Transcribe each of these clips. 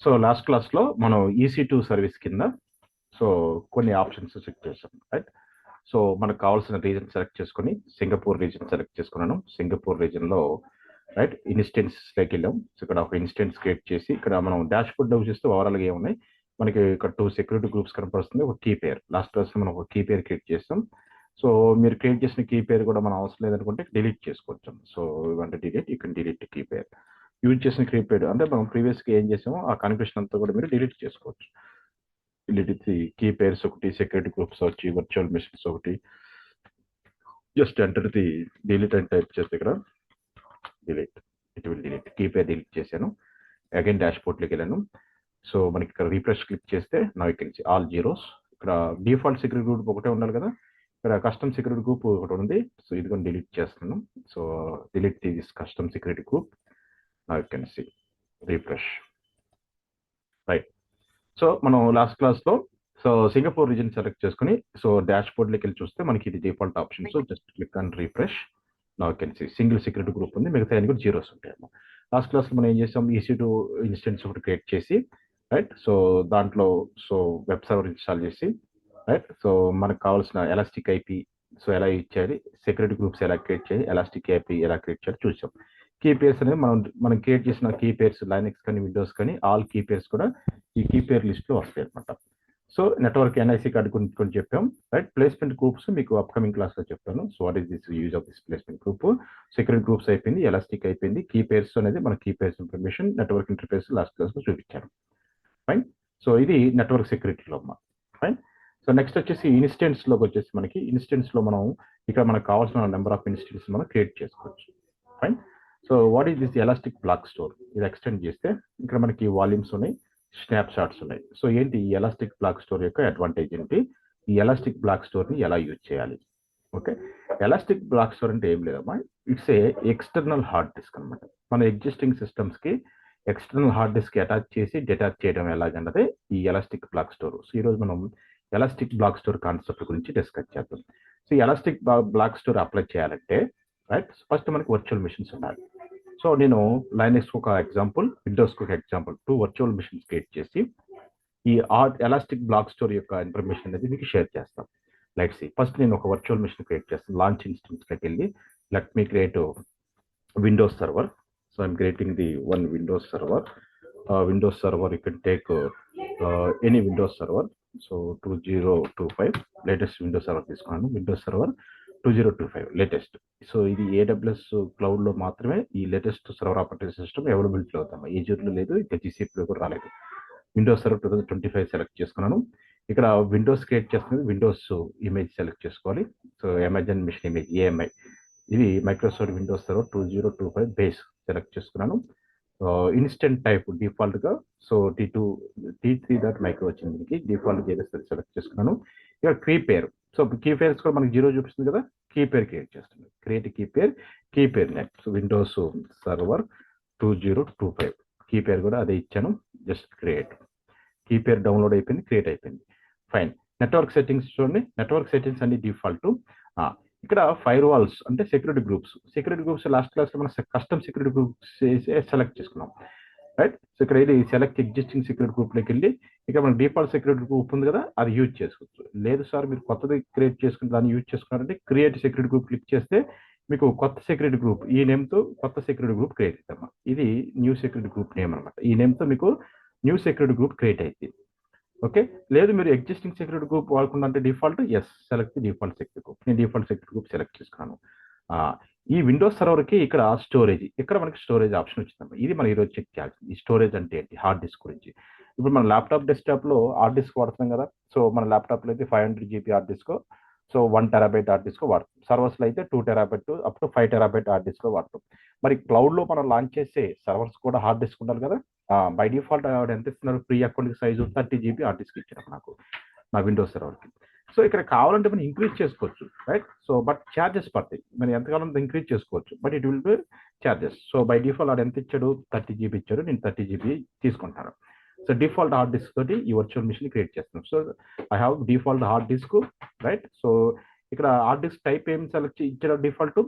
So last క్లాస్లో మనం EC2 service కింద సో కొన్ని ఆప్షన్స్ చెక్ చేసాం, రైట్. సో మనకు కావాల్సిన రీజన్ సెలెక్ట్ చేసుకొని సింగపూర్ రీజన్ సెలెక్ట్ చేసుకున్నాను. సింగపూర్ రీజన్లో రైట్ ఇన్స్టెన్స్లోకి వెళ్ళాం. సో ఇక్కడ ఒక ఇన్స్టెన్స్ క్రియేట్ చేసి ఇక్కడ మనం డాష్ బోర్డ్ చూస్తే ఓవరాల్గా ఏమున్నాయి మనకి ఇక్కడ 2 సెక్యూరిటీ గ్రూప్స్ కనపడుతుంది, ఒక కీ పేర్. లాస్ట్ క్లాస్లో మనం ఒక కీ పేర్ క్రియేట్ చేస్తాం. సో మీరు క్రియేట్ చేసిన కీ పేర్ కూడా మనం అవసరం లేదనుకుంటే డిలీట్ చేసుకోవచ్చు. సో ఇవంటే డిలీట్, ఇక్కడ డిలీట్ కీ పేర్. యూజ్ చేసిన కీ పేర్ అంటే మనం ప్రీవియస్గా ఏం చేసామో ఆ కన్ఫ్యూషన్ అంతా కూడా మీరు డిలీట్ చేసుకోవచ్చు. డిలీట్ కీ పేర్స్ ఒకటి, సెక్యూరిటీ గ్రూప్స్ వచ్చి, వర్చువల్ మిషన్స్ ఒకటి. జస్ట్ ఎంటర్ ది డిలీట్ అని టైప్ చేస్తే ఇక్కడ delete, it will delete. Key pair delete చేశాను. అగైన్ డాష్ బోర్డ్లోకి వెళ్ళాను. సో మనకి ఇక్కడ రీఫ్రెష్ క్లిక్ చేస్తే now you can see all zeros. ఇక్కడ డిఫాల్ట్ సెక్యూరిటీ గ్రూప్ ఒకటే ఉండాలి కదా, ఇక్కడ కస్టమ్ సెక్యూరిటీ గ్రూప్ ఒకటి ఉంది. సో ఇది కూడా డిలీట్ చేస్తున్నాను. So delete this custom security group. Now you can see refresh, right. So మనం లాస్ట్ క్లాస్లో సో సింగపూర్ రీజన్ సెలెక్ట్ చేసుకుని సో డాష్ బోర్డ్లోకి వెళ్ళి చూస్తే మనకి ఇది default option. So just click on refresh. Now you can see single security group ఉంది, మిగతా అన్ని కూడా జీరోస్ ఉంటాయి. లాస్ట్ క్లాస్లో మనం ఏం చేసాం, EC2 ఇన్స్టెన్స్ ఒకటి క్రియేట్ చేసి రైట్. సో దాంట్లో సో వెబ్ సర్వర్ ఇన్స్టాల్ చేసి రైట్. సో మనకు కావాల్సిన ఎలాస్టిక్ ఐపీ సో ఎలా యూజ్ చేయాలి, సెక్యూరిటీ గ్రూప్స్ ఎలా క్రియేట్ చేయాలి, ఎలాస్టిక్ ఐపీ ఎలా క్రియేట్ చేయాలి చూసాం. కీ పేర్స్ అనేది మనం క్రియేట్ చేసిన కీ పేర్స్ లైనక్స్ కానీ విండోస్ కానీ ఆల్ కీ పేర్స్ కూడా ఈ కీ పేర్ లిస్ట్లో వస్తాయి అనమాట. సో నెట్వర్క్ NIC కార్డు గురించి చెప్పాం, రైట్. ప్లేస్మెంట్ గ్రూప్స్ మీకు అప్కమింగ్ క్లాస్లో చెప్తాను. So what is this use of this placement group. Security groups అయిపోయింది, ఎలాస్టిక్ అయిపోయింది, కీ పేర్స్ అనేది మన key pairs information, network interface last క్లాస్లో చూపించాను, ఫైన్. సో ఇది నెట్వర్క్ సెక్యూరిటీలో అమ్మా, ఫైన్. సో నెక్స్ట్ వచ్చేసి ఇన్స్టెన్స్లోకి వచ్చేసి మనకి ఇన్స్టెన్స్లో మనం ఇక్కడ మనకు కావాల్సిన నెంబర్ ఆఫ్ ఇన్స్టెన్స్ మనం క్రియేట్ చేసుకోవచ్చు, fine. So what is this elastic block store. ఇది ఎక్స్టెండ్ చేస్తే ఇక్కడ మనకి వాల్యూమ్స్ ఉన్నాయి, స్నాప్ షాట్స్ ఉన్నాయి. సో ఏంటి ఈ ఎలాస్టిక్ బ్లాక్ స్టోర్ యొక్క అడ్వాంటేజ్ ఏంటి, ఈ ఎలాస్టిక్ బ్లాక్ స్టోర్ని ఎలా యూజ్ చేయాలి. ఓకే, ఎలాస్టిక్ బ్లాక్ స్టోర్ అంటే ఏం లేదమ్మా, it's a external hard disk అనమాట. మన ఎగ్జిస్టింగ్ సిస్టమ్స్కి ఎక్స్టర్నల్ హార్డ్ డిస్క్ అటాచ్ చేసి డిటాచ్ చేయడం ఎలాగన్నదే ఈ ఎలాస్టిక్ బ్లాక్ స్టోర్. సో ఈరోజు మనం ఎలాస్టిక్ బ్లాక్ స్టోర్ కాన్సెప్ట్ గురించి డిస్కస్ చేద్దాం. So elastic block store apply చేయాలంటే రైట్ ఫస్ట్ మనకి వర్చువల్ మిషన్స్ ఉండాలి. సో నేను లైనక్స్కి ఒక ఎగ్జాంపుల్, విండోస్కి ఒక ఎగ్జాంపుల్, 2 వర్చువల్ మిషన్స్ క్రియేట్ చేసి ఈ ఎలాస్టిక్ బ్లాక్ స్టోర్ యొక్క ఇన్ఫర్మేషన్ అనేది మీకు షేర్ చేస్తాం. Let's see. ఫస్ట్ నేను ఒక వర్చువల్ మిషన్ క్రియేట్ చేస్తాను. లాంచ్ ఇన్స్టెన్స్లోకి వెళ్ళి let me create Windows server. So I'm creating the one Windows server. Windows server you can take any Windows server. So 2025 latest Windows server తీసుకున్నాను. Windows server 2025 latest. So ఇది AWS క్లౌడ్లో మాత్రమే ఈ latest server operating system అవైలబిలిటీలో అవుతాం. ఏజూర్లో లేదు, ఇంకా GCPలో కూడా రాలేదు. విండోస్ సర్వర్ 2025 సెలెక్ట్ చేసుకున్నాను. ఇక్కడ విండోస్ క్రియేట్ చేస్తుంది, విండోస్ ఇమేజ్ సెలెక్ట్ చేసుకోవాలి. So Amazon machine image AMI, ఇది Microsoft Windows server 2025 base select చేసుకున్నాను. ఇన్స్టెంట్ టైప్ డిఫాల్ట్గా సో T3.micro వచ్చింది, దీనికి డిఫాల్ట్ సెలెక్ట్ చేసుకున్నాను. ఇక్కడ key pair, so key pairs కూడా మనకి 0 చూపిస్తుంది కదా, కీ పేర్ క్రియేట్ చేస్తుంది. Create key pair net. So Windows server 2025 key pair కూడా అదే ఇచ్చాను. Just create. Key pair download అయిపోయింది, క్రియేట్ అయిపోయింది, ఫైన్. నెట్వర్క్ సెట్టింగ్స్ చూడండి, నెట్వర్క్ సెట్టింగ్స్ అన్ని డిఫాల్ట్. ఇక్కడ ఫైర్ వాల్స్ అంటే సెక్యూరిటీ గ్రూప్స్ లాస్ట్ క్లాస్లో మనం కస్టమ్ సెక్యూరిటీ గ్రూప్స్ సెలెక్ట్ చేసుకున్నాం, రైట్. సో ఇక్కడ ఇది సెలెక్ట్ ఎగ్జిస్టింగ్ సెక్యూరిటీ గ్రూప్లోకి వెళ్ళి ఇక్కడ మన డిఫాల్ట్ సెక్యూరిటీ గ్రూప్ ఉంది కదా, అది యూజ్ చేసుకోవచ్చు. లేదు సార్ మీరు కొత్తది క్రియేట్ చేసుకుని దాన్ని యూజ్ చేసుకున్నారంటే క్రియేట్ సెక్యూరిటీ గ్రూప్ క్లిక్ చేస్తే మీకు కొత్త సెక్యూరిటీ గ్రూప్ ఈ నేమ్తో కొత్త సెక్యూరిటీ గ్రూప్ క్రియేట్ అవుతామా. ఇది న్యూ సెక్యూరిటీ గ్రూప్ నేమ్ అనమాట. ఈ నేమ్తో మీకు న్యూ సెక్యూరిటీ గ్రూప్ క్రియేట్ అవుతుంది. ఓకే, లేదు మీరు ఎగ్జిస్టింగ్ సెక్యూరిటీ గ్రూప్ వాడుకుంటే అంటే default select default security group. నేను డిఫాల్ట్ సెక్యూరిటీ గ్రూప్ సెలెక్ట్ చేసుకున్నాను. ఈ విండోస్ సర్వర్కి ఇక్కడ స్టోరేజ్, ఇక్కడ మనకి స్టోరేజ్ ఆప్షన్ వచ్చిందమ్మా. ఇది మనం ఈరోజు చెక్ చేయాలి. ఈ స్టోరేజ్ అంటే ఏంటి, హార్డ్ డిస్క్ గురించి. ఇప్పుడు మన ల్యాప్టాప్ డెస్క్టాప్లో హార్డ్ డిస్క్ వాడుతున్నాం కదా. సో మన ల్యాప్టాప్లో అయితే 500 GB hard disk, so 1 TB hard disk వాడతాం. సర్వర్స్లో అయితే 2 TB up to 5 TB hard disk వాడతాం. మరి క్లౌడ్లో మనం లాంచ్ చేసే సర్వర్స్ కూడా హార్డ్ డిస్క్ ఉండాలి కదా. బై డిఫాల్ట్ ఎంత ఇస్తున్నారు, ప్రీ అకౌంట్కి సైజు 30 GB హార్డ్ డిస్క్ ఇచ్చారు నాకు నా విండోస్ సర్వర్కి. సో ఇక్కడ కావాలంటే మనం ఇంక్రీజ్ చేసుకోవచ్చు, రైట్. సో బట్ ఛార్జెస్ పడతాయి, మనం ఎంతకాలం ఇంక్రీజ్ చేసుకోవచ్చు, but it will be charges. So by default ఆడు ఎంత ఇచ్చాడు, 30 GB ఇచ్చాడు, నేను 30 GB తీసుకుంటాను. సో డిఫాల్ట్ హార్డ్ డిస్క్ తోటి ఈ వర్చువల్ మిషన్ క్రియేట్ చేస్తున్నాం. So I have default hard disk, right. So ఇక్కడ హార్డ్ డిస్క్ టైప్ ఏం సెలెక్ట్ ఇచ్చాడు default.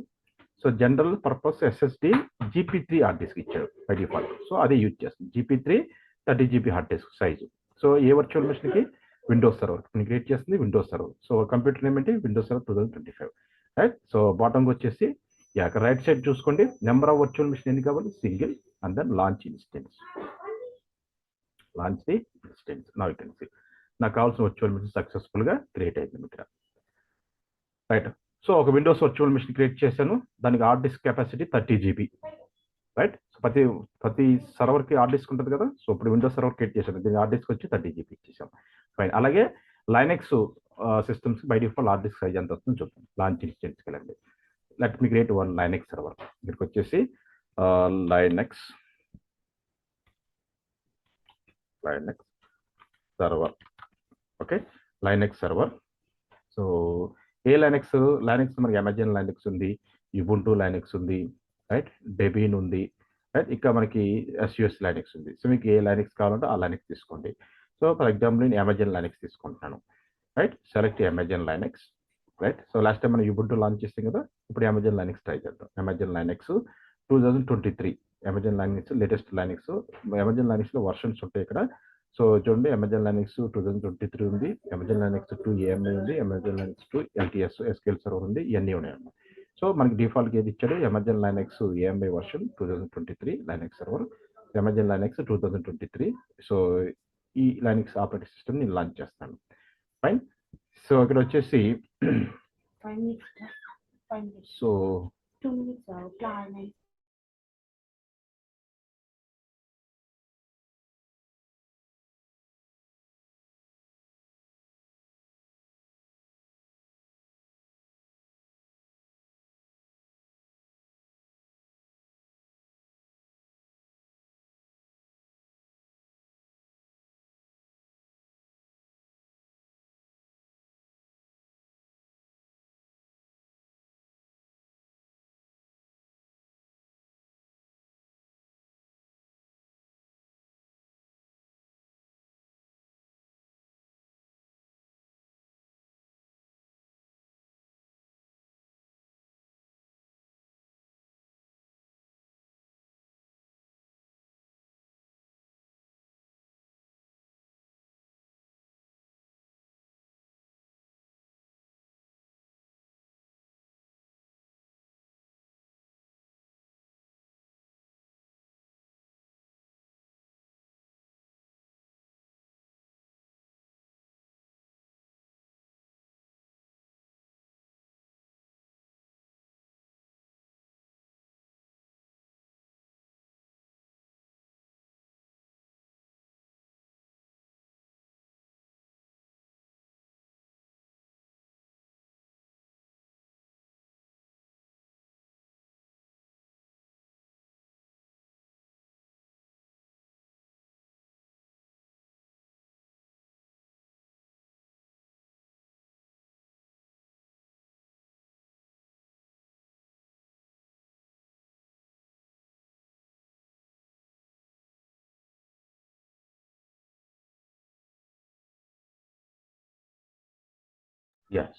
So general purpose SSD GP3 hard disk ఇచ్చాడు బై డిఫాల్ట్. సో అదే use చేస్తుంది, GP3 30 GB hard disk size. So ఏ virtual మెషిన్కి Windows server create చేస్తుంది Windows server. So computer name ఏంటి Windows server 2025 right. So బాటంకి వచ్చేసి right side చూసుకోండి నెంబర్ ఆఫ్ వర్చువల్ మెషిన్ ఎన్ని కావాలి single and then launch instance. Launch the instance now you can see నాకు కావాల్సిన వర్చువల్ మెషిన్ సక్సెస్ఫుల్గా క్రియేట్ అయింది ఇక్కడ రైట్. సో ఒక విండోస్ వర్చువల్ మెషిన్ క్రియేట్ చేశాను దానికి hard disk capacity 30 GB right. So ప్రతి సర్వర్కి హార్డ్ డిస్క్ ఉంటుంది కదా. సో ఇప్పుడు విండోస్ సర్వర్ క్రియేట్ చేశాను దీని హార్డ్ డిస్క్ వచ్చి 30 GB ఇచ్చేసాం ఫైన్. అలాగే Linux systems by default hard disk size ఎంత వస్తుందో చూద్దాం. లాంచ్ ఇన్స్టెన్స్కి వెళ్ళండి. Let me create one Linux server. ఇక్కడికి వచ్చేసి Linux server okay Linux server. So ఏ లైనెక్స్ మనకి అమెజాన్ లైనెక్స్ ఉంది, యుబుంటు లైనెక్స్ ఉంది రైట్, డెబిన్ ఉంది రైట్, ఇంకా మనకి SUS లైనెక్స్ ఉంది. సో మీకు ఏ లైనెక్స్ కావాలంటే ఆ లైనెక్స్ తీసుకోండి. సో ఫర్ ఎగ్జాంపుల్ నేను అమెజాన్ లైనెక్స్ తీసుకుంటున్నాను right. Select Amazon Linux right. So last time మనం యుబుంటు లాంచ్ చేస్తాం కదా ఇప్పుడు అమెజాన్ లైనెక్స్ ట్రై చేద్దాం. Amazon Linux 2023 Amazon Linux latest Linux. Amazon లైనెక్స్లో వర్షన్స్ ఉంటాయి ఇక్కడ. సో చూడండి అమెజాన్ లైనెక్స్ 2023 ఉంది, అమెజాన్ లైనెక్స్ 2 AMI ఉంది, Amazon Linux 2 LTS SQL server ఉంది, ఇవన్నీ ఉన్నాయన్నమాట. సో మనకి డిఫాల్ట్గా ఏది ఇచ్చాడు Amazon Linux AMI version 2023 Linux server, Amazon Linux 2023. So ఈ లైనెక్స్ ఆపరేటింగ్ సిస్టమ్ నేను లాంచ్ చేస్తాను ఫైన్. సో ఇక్కడ వచ్చేసి సో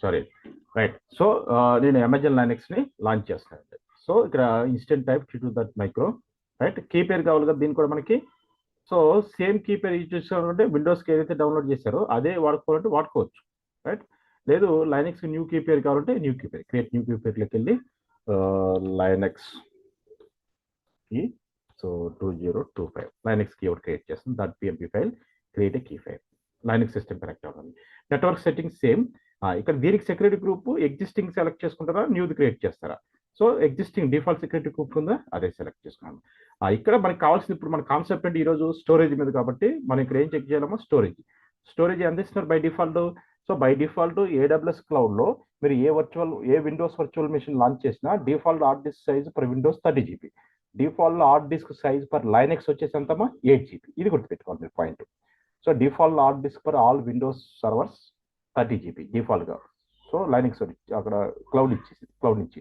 సారీ రైట్. సో నేను అమెజాన్ లైనెక్స్ని లాంచ్ చేస్తాను. సో ఇక్కడ instance type two dot micro right. Key pair కావాలి కదా దీనికి కూడా మనకి. So same key pair use చేసుకోవాలంటే విండోస్కి ఏదైతే డౌన్లోడ్ చేశారో అదే వాడుకోవాలంటే వాడుకోవచ్చు రైట్. లేదు లైనెక్స్ న్యూ కీ పేరు కావాలంటే న్యూ కీ పేరు క్రియేట్ న్యూ కీ పేరులోకి వెళ్ళి Linux key so 2025 Linux key ఒకటి క్రియేట్ చేస్తుంది. That PMP file create a key file Linux system connect అవ్వాలి. Network settings same. ఇక్కడ దీనికి సెక్యూరిటీ గ్రూప్ ఎగ్జిస్టింగ్ సెలెక్ట్ చేసుకుంటారా న్యూది క్రియేట్ చేస్తారా. So existing default security group ఉందా అదే సెలెక్ట్ చేసుకున్నాను. ఇక్కడ మనకి కావాల్సింది ఇప్పుడు మన కాన్సెప్ట్ అంటే ఈరోజు స్టోరేజ్ మీద కాబట్టి మనం ఇక్కడ ఏం చెక్ చేయాలమో స్టోరేజ్ అందిస్తున్నారు by default. So by default AWS క్లౌడ్లో మీరు ఏ విండోస్ వర్చువల్ మెషిన్ లాంచ్ చేసినా default hard disk size per Windows 30 GB, default hard disk size per Linux వచ్చేసి ఎంతమా 8 GB. ఇది గుర్తుపెట్టుకోండి మీరు point. So default hard disc per all Windows servers 30 GB డిఫాల్ట్గా. So Linux అక్కడ cloud నుంచి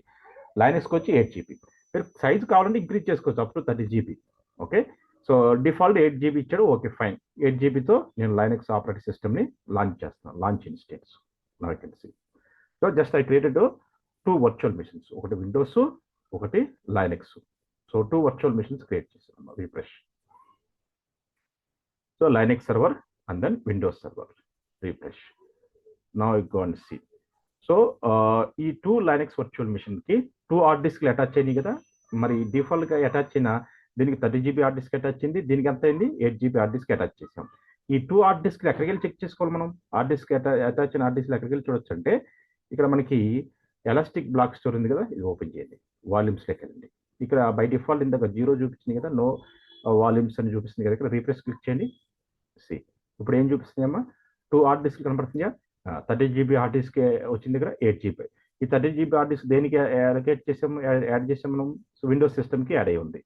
లైనెక్స్కి వచ్చి 8 GB. మీరు సైజ్ కావాలంటే ఇంక్రీజ్ చేసుకోవచ్చు up to 30 GB okay. So default 8 GB ఇచ్చాడు ఓకే ఫైన్. 8 GBతో నేను లైనెక్స్ ఆపరేటింగ్ సిస్టమ్ని లాంచ్ చేస్తాను. Launch instance now you can see. So just I created 2 virtual machines, ఒకటి విండోస్ ఒకటి Linux. So 2 virtual machines create చేస్తాను. Refresh So Linux server and then Windows server. Refresh. Now you go and see. So ఈ 2 Linux virtual machine కి 2 hard డిస్క్లు attach అయినాయి కదా. మరి default గా attach అయిన దీనికి 30 GB హార్డ్ డిస్క్ అటాచ్ అయింది, దీనికి ఎంత అయింది 8 GB హార్డ్ డిస్క్ అటాచ్ చేసాం. ఈ 2 హార్డ్ డిస్క్లు ఎక్కడికి వెళ్ళి చెక్ చేసుకోవాలి మనం? హార్డ్ డిస్క్ అటాచ్ అయిన హార్డ్ డిస్క్లు ఎక్కడికి వెళ్ళి చూడొచ్చు అంటే ఇక్కడ మనకి ఎలాస్టిక్ బ్లాక్ స్టోర్ ఉంది కదా, ఇది ఓపెన్ చేయండి. వాల్యూమ్స్ లెక్క వెళ్ళండి. ఇక్కడ బై డిఫాల్ట్ ఇందాక 0 చూపించింది కదా, నో వాల్యూమ్స్ అని చూపిస్తుంది కదా. ఇక్కడ రీఫ్రెష్ క్లిక్ చేయండి. సి ఇప్పుడు ఏం చూపిస్తుంది అమ్మా? 2 హార్డ్ డిస్క్ కనపడుతుందా? 30 GB హార్డ్ డిస్క్ వచ్చింది దగ్గర 8 GB. ఈ 30 GB హార్డ్ డిస్క్ దేనికి యాడ్ చేసాం మనం? సో విండోస్ సిస్టమ్ కి యాడ్ అయి ఉంది,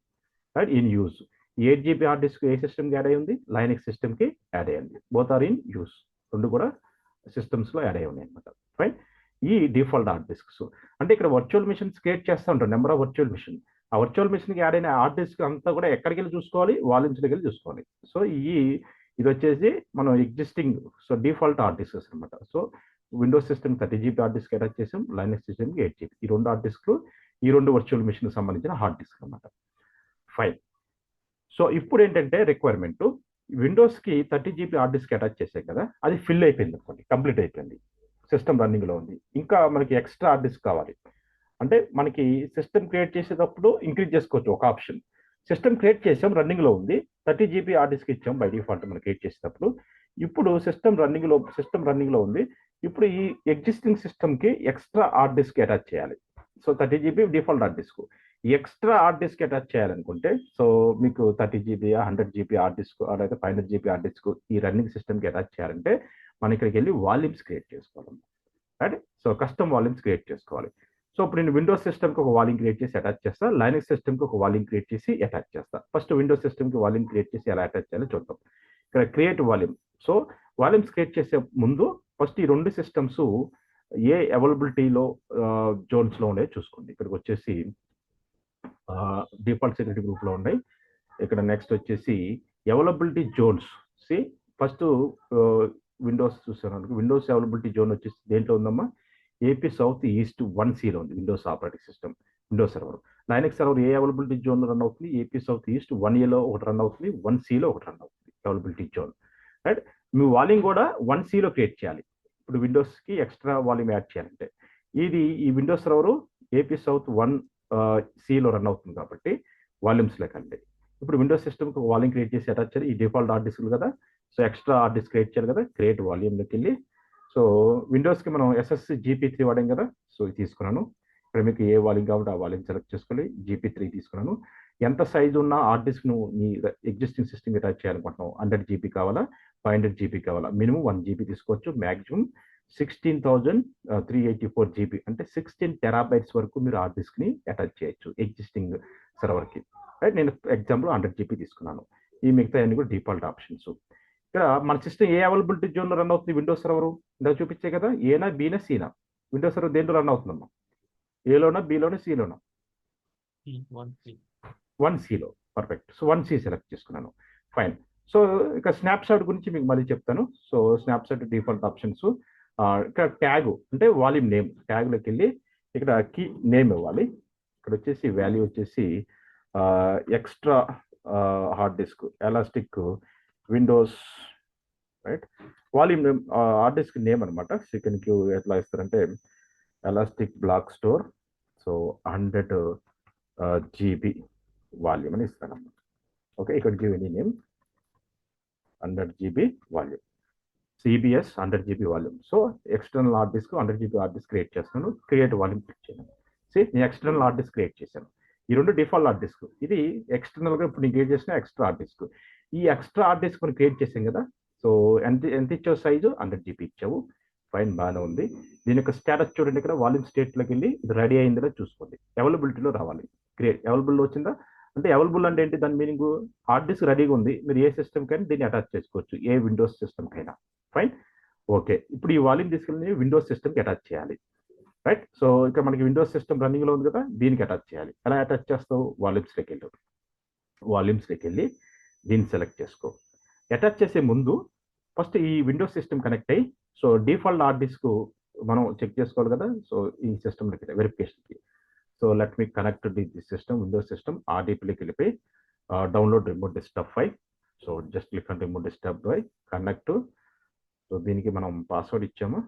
right, in use. 8 GB hard disc A system కి యాడ్ అయి ఉంది? లైనక్స్ సిస్టమ్ కి యాడ్ అయ్యింది. బోత్ ఆర్ ఇన్ యూజ్, రెండు కూడా సిస్టమ్స్ లో యాడ్ అయి ఉన్నాయి అనమాట. రైట్, ఈ డిఫాల్ట్ హార్డ్ డిస్క్స్ అంటే ఇక్కడ వర్చువల్ మిషన్స్ క్రియేట్ చేస్తూ ఉంటాం, నెంబర్ ఆఫ్ వర్చువల్ మిషన్. ఆ వర్చువల్ మిషన్ కి యాడ్ అయిన హార్డ్ డిస్క్ అంతా కూడా ఎక్కడికి వెళ్ళి చూసుకోవాలి? వాల్యూమ్స్లోకి వెళ్ళి చూసుకోవాలి. సో ఇది వచ్చేసి మనం existing so default hard disks అనమాట. So Windows system 30 GB hard disk attach చేసాం, లైనక్స్ సిస్టమ్కి 8 GB. ఈ 2 హార్డ్ డిస్క్లు ఈ 2 వర్చువల్ మిషన్ సంబంధించిన హార్డ్ డిస్క్ అనమాట. ఫైన్. సో ఇప్పుడు ఏంటంటే రిక్వైర్మెంట్, విండోస్కి 30 GB హార్డ్ డిస్క్ అటాచ్ చేసాం కదా, అది ఫిల్ అయిపోయింది అనుకోండి, కంప్లీట్ అయిపోయింది, సిస్టమ్ రన్నింగ్లో ఉంది. ఇంకా మనకి ఎక్స్ట్రా హార్డ్ డిస్క్ కావాలి అంటే మనకి సిస్టమ్ క్రియేట్ చేసేటప్పుడు ఇంక్రీజ్ చేసుకోవచ్చు ఒక ఆప్షన్. సిస్టమ్ క్రియేట్ చేసాం, రన్నింగ్లో ఉంది, 30 GB హార్డ్ డిస్క్ ఇచ్చాం బై డిఫాల్ట్ మనం క్రియేట్ చేసేటప్పుడు. ఇప్పుడు సిస్టమ్ రన్నింగ్లో ఉంది. ఇప్పుడు ఈ ఎగ్జిస్టింగ్ సిస్టమ్కి ఎక్స్ట్రా హార్డ్ డిస్క్ అటాచ్ చేయాలి. So 30 GB default hard disk, ఈ ఎక్స్ట్రా హార్డ్ డిస్క్ అటాచ్ చేయాలనుకుంటే సో మీకు 30 GB 100 GB హార్డ్ డిస్క్ లేదా 500 GB హార్డ్ డిస్క్ ఈ రన్నింగ్ సిస్టమ్కి అటాచ్ చేయాలంటే మనం ఇక్కడికి వెళ్ళి వాల్యూమ్స్ క్రియేట్ చేసుకోవాలి, right. So custom volumes create చేసుకోవాలి. సో ఇప్పుడు నేను విండోస్ సిస్టమ్కి ఒక వాల్యూమ్ క్రియేట్ చేసి అటాచ్ చేస్తా, లైనక్స్ సిస్టమ్కి ఒక వాల్యూమ్ క్రియేట్ చేసి అటాచ్ చేస్తా. ఫస్ట్ విండోస్ సిస్టమ్కి వాల్యూమ్ క్రియేట్ చేసి ఎలా అటాచ్ చేయాలో చూద్దాం. ఇక్కడ create volume. So volumes create చేసే ముందు ఫస్ట్ ఈ 2 సిస్టమ్స్ ఏ అవైలబిలిటీలో జోన్స్లో ఉన్నాయో చూసుకోండి. ఇక్కడికి వచ్చేసి డిఫాల్ట్ సెక్యూరిటీ గ్రూప్లో ఉన్నాయి. ఇక్కడ నెక్స్ట్ వచ్చేసి availability zones. See first Windows చూసాను, విండోస్ అవైలబిలిటీ జోన్ వచ్చేసి దేంట్లో ఉందమ్మా? ఏపీ సౌత్ ఈస్ట్ 1Cలో ఉంది Windows operating system, Windows server. Linux server ఏ అవైలబిలిటీ జోన్ రన్ అవుతుంది? ఏపీ సౌత్ ఈస్ట్ 1Aలో ఒకటి రన్ అవుతుంది, 1Cలో ఒకటి రన్ అవుతుంది అవైలబిలిటీ జోన్, రైట్. మీ వాల్యూమ్ కూడా 1Cలో క్రియేట్ చేయాలి. ఇప్పుడు విండోస్కి ఎక్స్ట్రా వాల్యూమ్ యాడ్ చేయాలంటే ఈ విండోస్ సర్వర్ ఏపీ సౌత్ 1Cలో రన్ అవుతుంది కాబట్టి వాల్యూమ్స్ లేకండి. ఇప్పుడు విండోస్ సిస్టమ్కి ఒక వాల్యూమ్ క్రియేట్ చేసి అటాచ్ చేయాలి. ఈ డిఫాల్ట్ హార్డ్ డిస్క్ కదా, so extra hard disk create చేయాలి కదా, క్రియేట్ వాల్యూమ్లోకి వెళ్ళి సో విండోస్కి మనం SSC GP3 వాడాం కదా, సో ఇది తీసుకున్నాను. ఇక్కడ మీకు ఏ వాల్యూమ్ కాబట్టి ఆ వాల్యూమ్ సెలెక్ట్ చేసుకోవాలి. GP3 తీసుకున్నాను. ఎంత సైజు ఉన్న హార్డ్ డిస్క్ను మీ ఎగ్జిస్టింగ్ సిస్టమ్కి అటాచ్ చేయాలనుకుంటున్నాం? 100 GB కావాలా, 500 GB కావాలా? మినిమం 1 GB తీసుకోవచ్చు, మ్యాక్సిమం 16,384 GB అంటే 16 TB వరకు మీరు హార్డ్ డిస్క్ని అటాచ్ చేయొచ్చు ఎగ్జిస్టింగ్ సర్వర్కి, రైట్. నేను ఎగ్జాంపుల్ 100 GB తీసుకున్నాను. ఈ మిగతా అన్ని కూడా డిఫాల్ట్ ఆప్షన్స్. ఇక్కడ మన సిస్టమ్ ఏ అవైలబిలిటీ జోన్లో రన్ అవుతుంది? విండోస్ సర్వర్ ఇందాక చూపించే కదా, ఏనా బీనా సీనా? విండోస్ సర్వర్ దేంట్లో రన్ అవుతుందమ్మా? ఏలోనా, బీలోనా, సీలోనా? 1Cలో. పర్ఫెక్ట్. సో 1C సెలెక్ట్ చేసుకున్నాను. ఫైన్. సో ఇక స్నాప్షాట్ గురించి మీకు మళ్ళీ చెప్తాను. So snapshot default options. ఇక్కడ ట్యాగ్ అంటే వాల్యూమ్ నేమ్, ట్యాగ్లోకి వెళ్ళి ఇక్కడ కీ నేమ్ ఇవ్వాలి. ఇక్కడ వచ్చేసి వాల్యూ వచ్చేసి extra hard disk elastic Windows, right. Volume name hard disk name అనమాట. సెకండ్ క్యూ ఎట్లా ఇస్తారంటే elastic block store, so 100 GB volume అని ఇస్తానమ్మా. ఓకే, ఇక్కడ give any name 100 GB volume, CBS 100 GB volume. So external hard disk 100 GB hard disk create చేస్తున్నాను. Create volume click చేయను. నేను external hard disk create చేశాను. ఈ 2 డిఫాల్ట్ హార్డ్ డిస్క్, ఇది ఎక్స్టర్నల్గా ఇప్పుడు నేను క్రియేట్ చేసిన ఎక్స్ట్రా హార్డ్ డిస్క్. ఈ ఎక్స్ట్రా హార్డ్ డిస్క్ మనం క్రియేట్ చేసాం కదా, సో ఎంత ఇచ్చావు సైజు? 100 GB ఇచ్చావు. ఫైన్, బాగానే ఉంది. దీని యొక్క స్టేటస్ చూడండి, ఇక్కడ వాల్యూమ్ స్టేట్లోకి వెళ్ళి ఇది రెడీ అయిందో చూసుకోండి. అవైలబిలిటీలో రావాలి. క్రియేట్ అవైలబుల్లో వచ్చిందా అంటే అవైలబుల్ అంటే ఏంటి? దాని మీనింగ్ హార్డ్ డిస్క్ రెడీగా ఉంది, మీరు ఏ సిస్టమ్కైనా దీన్ని అటాచ్ చేసుకోవచ్చు, ఏ విండోస్ సిస్టమ్కైనా. Fine, okay. ఇప్పుడు ఈ వాల్యూమ్ తీసుకెళ్ళి విండోస్ సిస్టమ్కి అటాచ్ చేయాలి, రైట్. సో ఇక్కడ మనకి విండోస్ సిస్టమ్ రన్నింగ్లో ఉంది కదా, దీనికి అటాచ్ చేయాలి. ఎలా అటాచ్ చేస్తావు? వాల్యూమ్స్లోకి వెళ్ళి దీన్ని సెలెక్ట్ చేసుకో. అటాచ్ చేసే ముందు ఫస్ట్ ఈ విండోస్ సిస్టమ్ కనెక్ట్ అయ్యి సో డిఫాల్ట్ హార్డ్ డిస్క్ మనం చెక్ చేసుకోవాలి కదా. సో ఈ సిస్టమ్లోకి వెరిఫికేషన్కి so let me connect this system, Windows system RDPలోకి వెళ్ళిపోయి download remote desktop file. So just click on remove disturb by connect. So దీనికి మనం పాస్వర్డ్ ఇచ్చాము.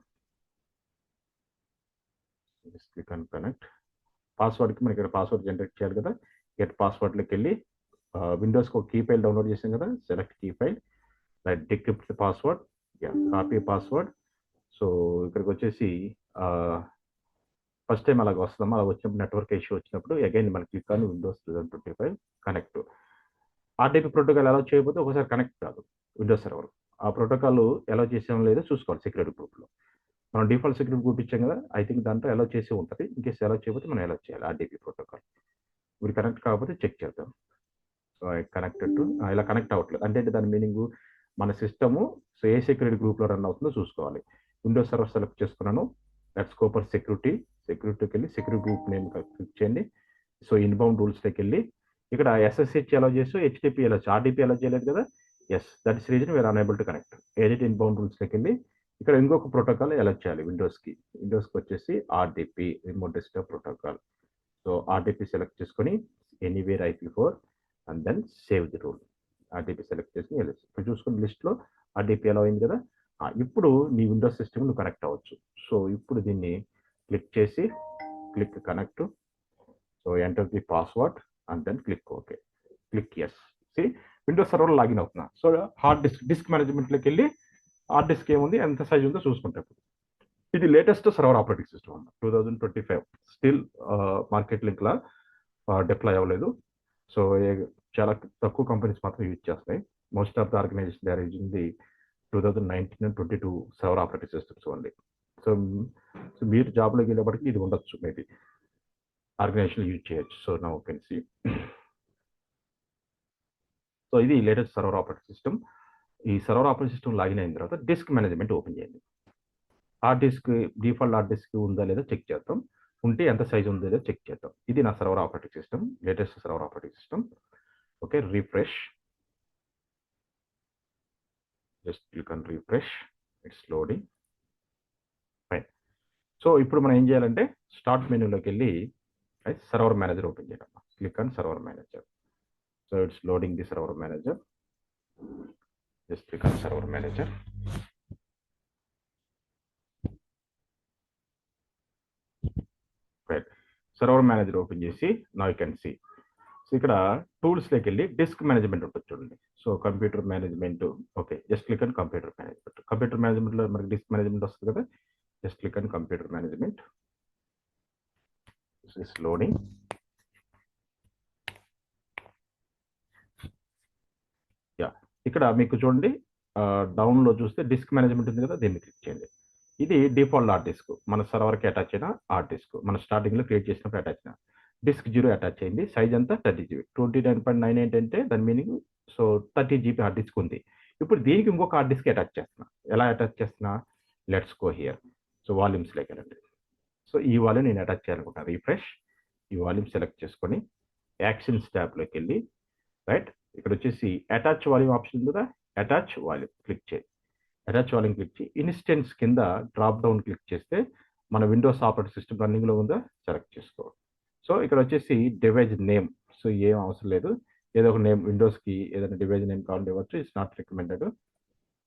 Just click on connect. పాస్వర్డ్కి మనకి ఇక్కడ పాస్వర్డ్ జనరేట్ చేయాలి కదా. గెట్ పాస్వర్డ్లోకి వెళ్ళి విండోస్కి ఒక కీ ఫైల్ డౌన్లోడ్ చేసాం కదా, select key file, right decrypt password, copy password. So ఇక్కడికి వచ్చేసి ఫస్ట్ టైం అలాగ వస్తుందమ్మా. అలా వచ్చినప్పుడు నెట్వర్క్ ఇష్యూ వచ్చినప్పుడు అగైన్ మనకి click on Windows 2025 connect. RTP protocol allow చేయకపోతే ఒకసారి కనెక్ట్ కాదు విండోస్ సర్వర్. ఆ ప్రోటోకాల్ అలౌ చేసాం లేదో చూసుకోవాలి సెక్యూరిటీ గ్రూప్లో. మనం డిఫాల్ట్ సెక్యూరిటీ గ్రూప్ ఇచ్చాం కదా, ఐ థింక్ దాంట్లో అలౌ చేసి ఉంటుంది. ఇన్కేస్ అలౌ చేయకపోతే మనం అలౌ చేయాలి ఆర్టీపీ ప్రోటోకాల్. ఇప్పుడు కనెక్ట్ కాకపోతే చెక్ చేద్దాం. సో ఐ కనెక్టెడ్ టు, ఇలా కనెక్ట్ అవ్వట్లేదు అంటే దాని మీనింగ్ మన సిస్టము సో ఏ సెక్యూరిటీ గ్రూప్లో రన్ అవుతుందో చూసుకోవాలి. విండోస్ సర్వర్ సెలెక్ట్ చేసుకున్నాను. లెట్స్ గో ఫర్ సెక్యూరిటీకి వెళ్ళి సెక్యూరిటీ గ్రూప్ నేమ్ క్లిక్ చేయండి. సో ఇన్బౌండ్ రూల్స్లోకి వెళ్ళి ఇక్కడ ఎస్ఎస్హెచ్ అలౌ చేస్తూ హెచ్టిపి అలౌ, ఆర్టీపీ అలౌ చేయలేదు కదా. Yes, that is reason we're unable to connect. Edit inbound రూల్స్లోకి వెళ్ళి ఇక్కడ ఇంకొక ప్రోటోకాల్ అలౌ చేయాలి విండోస్కి వచ్చేసి RTP remote desktop protocol. So RTP select చేసుకొని anywhere IP4 and then save the rule. RTP select చేసుకుని వెళ్ళచ్చు. ఇప్పుడు చూసుకున్న లిస్ట్లో ఆర్టీపీ అలౌ అయింది కదా. ఇప్పుడు నీ విండోస్ సిస్టమ్ నువ్వు కనెక్ట్ అవ్వచ్చు. సో ఇప్పుడు దీన్ని క్లిక్ చేసి click connect. So enter the password and then click okay, click yes. See Windows server login అవుతున్నా. సో హార్డ్ డిస్క్ మేనేజ్మెంట్లోకి వెళ్ళి హార్డ్ డిస్క్ ఏముంది, ఎంత సైజ్ ఉందో చూసుకుంటే ఇది latest server operating system 2025 still market లింక్లా డిప్లాయ్ అవ్వలేదు. సో చాలా తక్కువ కంపెనీస్ మాత్రం యూజ్ చేస్తాయి. Most of the organization they are using the 2019 and 22 server operating systems only. So మీరు జాబ్లోకి వెళ్ళేప్పటికి ఇది ఉండొచ్చు, మేబీ ఆర్గనైజేషన్ యూజ్ చేయొచ్చు. So now can see. So ఇది లేటెస్ట్ సర్వర్ ఆపరేటింగ్ సిస్టమ్. ఈ సర్వర్ ఆపరేటింగ్ సిస్టమ్ లాగిన్ అయిన తర్వాత డిస్క్ మేనేజ్మెంట్ ఓపెన్ చేయండి. Hard disk default hard disk ఉందా లేదా చెక్ చేద్దాం. ఉంటే ఎంత సైజ్ ఉందో లేదో చెక్ చేద్దాం. ఇది నా server operating system, latest server operating system. Okay, refresh. Just click on refresh, it's loading. Fine. So ఇప్పుడు మనం ఏం చేయాలంటే స్టార్ట్ మెనూలోకి వెళ్ళి సర్వర్ మేనేజర్ ఓపెన్ చేయాలి. Click on server manager. So it's loading the server manager. Just click on server manager. Server manager open చేసి now you can see. So ఇక్కడ టూల్స్లోకి వెళ్ళి డిస్క్ మేనేజ్మెంట్ ఉంటుంది చూడండి. So computer management. Okay, just click on computer management. Computer మేనేజ్మెంట్లో మనకి disc management వస్తుంది కదా. Just click on computer management. This is loading. Yeah, ఇక్కడ మీకు చూడండి డౌన్లో చూస్తే డిస్క్ మేనేజ్మెంట్ ఉంది కదా, దీన్ని క్లిక్ చేయండి. ఇది డిఫాల్ట్ హార్డ్ డిస్క్, మన సర్వర్కి అటాచ్ అయిన హార్డ్ డిస్క్. మన స్టార్టింగ్లో క్రియేట్ చేసినప్పుడు అటాచ్ అయిన డిస్క్ 0 అటాచ్ అయింది. సైజ్ అంతా 30 GB. 29.98 అంటే దాని meaning so 30 GB hard disk ఉంది. ఇప్పుడు దీనికి ఇంకొక హార్డ్ డిస్క్ అటాచ్ చేస్తున్నా. ఎలా అటాచ్ చేస్తున్నా, లెట్స్ గో హియర్. సో వాల్యూమ్స్లోకి వెళ్ళండి. సో ఈ వాల్యూమ్ నేను అటాచ్ చేయాలనుకుంటున్నాను. రిఫ్రెష్. ఈ వాల్యూమ్ సెలెక్ట్ చేసుకొని యాక్షన్స్ ట్యాబ్లోకి వెళ్ళి రైట్ ఇక్కడ వచ్చేసి అటాచ్ వాల్యూమ్ ఆప్షన్ ఉంది కదా, అటాచ్ వాల్యూమ్ క్లిక్ చేయి. అటాచ్ వాల్యూమ్ క్లిక్ చేయి. ఇన్స్టెన్స్ కింద డ్రాప్ డౌన్ క్లిక్ చేస్తే మన విండోస్ ఆపరేటింగ్ సిస్టమ్ రన్నింగ్లో ఉందా సెలెక్ట్ చేసుకో. సో ఇక్కడ వచ్చేసి డివైస్ నేమ్. సో ఏం అవసరం లేదు, ఏదో ఒక నేమ్ విండోస్కి ఏదైనా డివైస్ నేమ్ కావాలంటే ఇవ్వచ్చు. It's not recommended.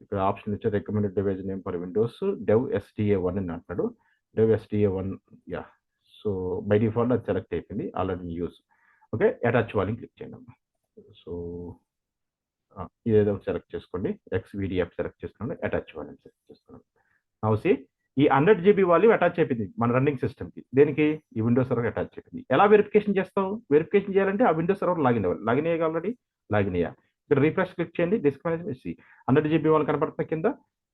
ఇక్కడ ఆప్షన్ ఇచ్చే recommended device name for Windows dev SDA1 అని అంటున్నాడు. Dev SDA1 yeah. So by default అది సెలెక్ట్ అయిపోయింది, already use. Okay, attach volume click చేయండి అమ్మా. సో ఇదేదో సెలెక్ట్ చేసుకోండి. XVDF సెలెక్ట్ చేసుకోండి, అటాచ్ వాల్యూమ్ సెలెక్ట్ చేసుకోండి. నౌసి ఈ 100 GB వాల్యూమ్ అటాచ్ అయిపోయింది మన రన్నింగ్ సిస్టమ్కి. దేనికి, ఈ విండోస్ సర్వర్ అటాచ్ అయిపోయింది. ఎలా వెరిఫికేషన్ చేస్తావు? వెరిఫికేషన్ చేయాలంటే ఆ విండోస్ సర్వర్ లాగిన్ అవ్వాలి. లాగిన్ అయ్యాక ఆల్రెడీ లాగిన్ అయ్యా. ఇక్కడ రిఫ్రెష్ క్లిక్ చేయండి. డిస్క్ మేనేజ్మెంట్ 100 GB వాళ్ళు కనపడుతున్న కింద